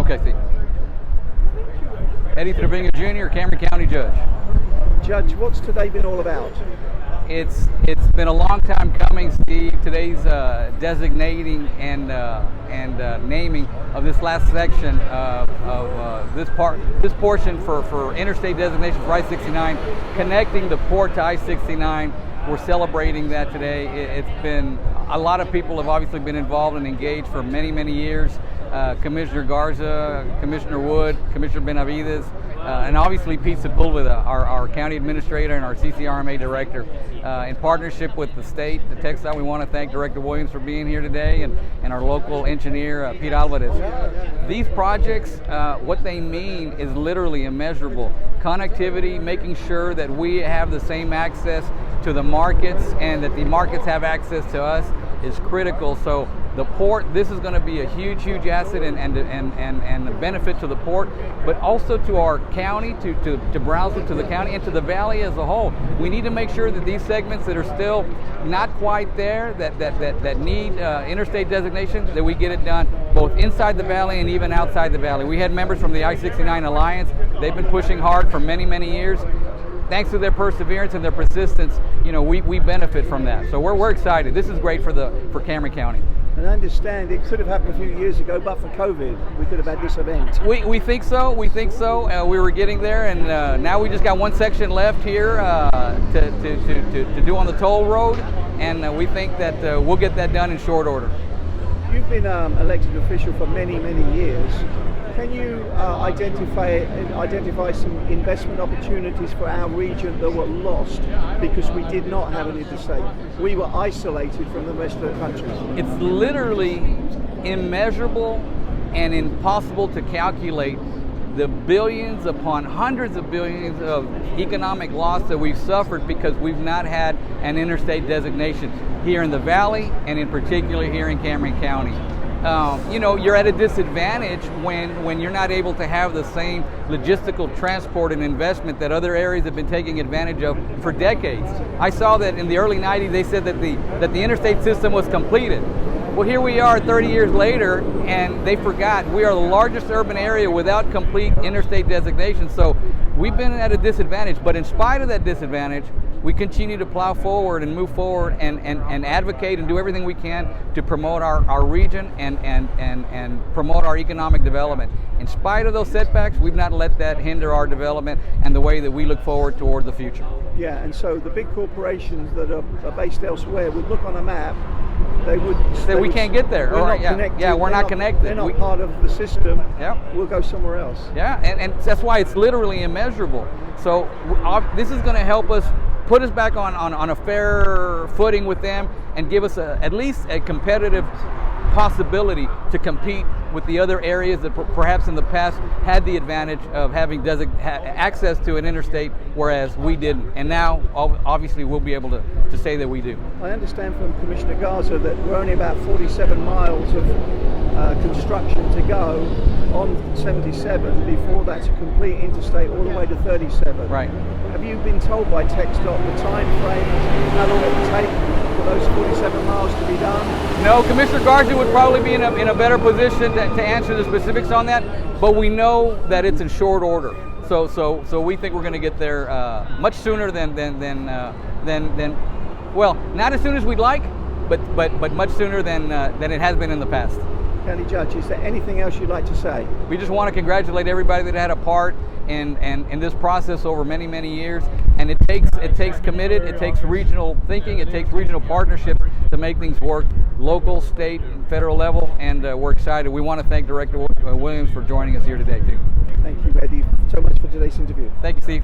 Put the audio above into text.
Okay, Steve. Eddie Treviño Jr., Cameron County Judge. Judge, what's today been all about? It's been a long time coming, Steve. Today's designating and naming of this last section of this portion for interstate designation for I-69, connecting the port to I-69. We're celebrating that today. It's been, a lot of people have obviously been involved and engaged for many, many years. Commissioner Garza, Commissioner Wood, Commissioner Benavides, and obviously Pete Sepulveda, our county administrator and our CCRMA director. In partnership with the state, the TxDOT, we want to thank Director Williams for being here today, and our local engineer, Pete Alvarez. These projects, what they mean is literally immeasurable. Connectivity, making sure that we have the same access to the markets and that the markets have access to us is critical. So the port, this is going to be a huge, huge asset and a benefit to the port, but also to our county, to Brownsville, to the county, and to the valley as a whole. We need to make sure that these segments that are still not quite there, that need interstate designation, that we get it done both inside the valley and even outside the valley. We had members from the I-69 Alliance. They've been pushing hard for many, many years. Thanks to their perseverance and their persistence, you know, we benefit from that. So we're excited. This is great for Cameron County. And I understand it could have happened a few years ago, but for COVID, we could have had this event. We think so. We think so. We were getting there, and now we just got one section left here to do on the toll road, and we think that we'll get that done in short order. You've been elected official for many, many years. Can you identify some investment opportunities for our region that were lost because we did not have an interstate? We were isolated from the rest of the country. It's literally immeasurable and impossible to calculate the billions upon hundreds of billions of economic loss that we've suffered because we've not had an interstate designation here in the valley and in particular here in Cameron County. You know, you're at a disadvantage when you're not able to have the same logistical transport and investment that other areas have been taking advantage of for decades. I saw that in the early 90s they said that the interstate system was completed. Well, here we are 30 years later, and they forgot we are the largest urban area without complete interstate designation. So we've been at a disadvantage, but in spite of that disadvantage, we continue to plow forward and move forward and advocate and do everything we can to promote our region and promote our economic development. In spite of those setbacks, we've not let that hinder our development and the way that we look forward toward the future. Yeah, and so the big corporations that are based elsewhere would look on a map, they would say we can't get there. We're not connected. Yeah, we're not connected. They're not part of the system. Yeah. We'll go somewhere else. Yeah, and that's why it's literally immeasurable. So this is going to help us put us back on a fair footing with them and give us at least a competitive possibility to compete with the other areas that perhaps in the past had the advantage of having access to an interstate, whereas we didn't. And now, obviously, we'll be able to say that we do. I understand from Commissioner Garza that we're only about 47 miles of construction to go on 77 before that's a complete interstate all the way to 37. Right. Have you been told by TxDOT the time frame, how long it will take for those 47 miles to be done? No, Commissioner Garza would probably be in a better position to answer the specifics on that, but we know that it's in short order. So we think we're going to get there much sooner than well, not as soon as we'd like, but much sooner than it has been in the past. County Judge, is there anything else you'd like to say? We just want to congratulate everybody that had a part in this process over many, many years. And it takes committed, it takes regional thinking, it takes regional partnerships to make things work, local, state, and federal level. And we're excited. We want to thank Director Williams for joining us here today, too. Thank you, Eddie, so much for today's interview. Thank you, Steve.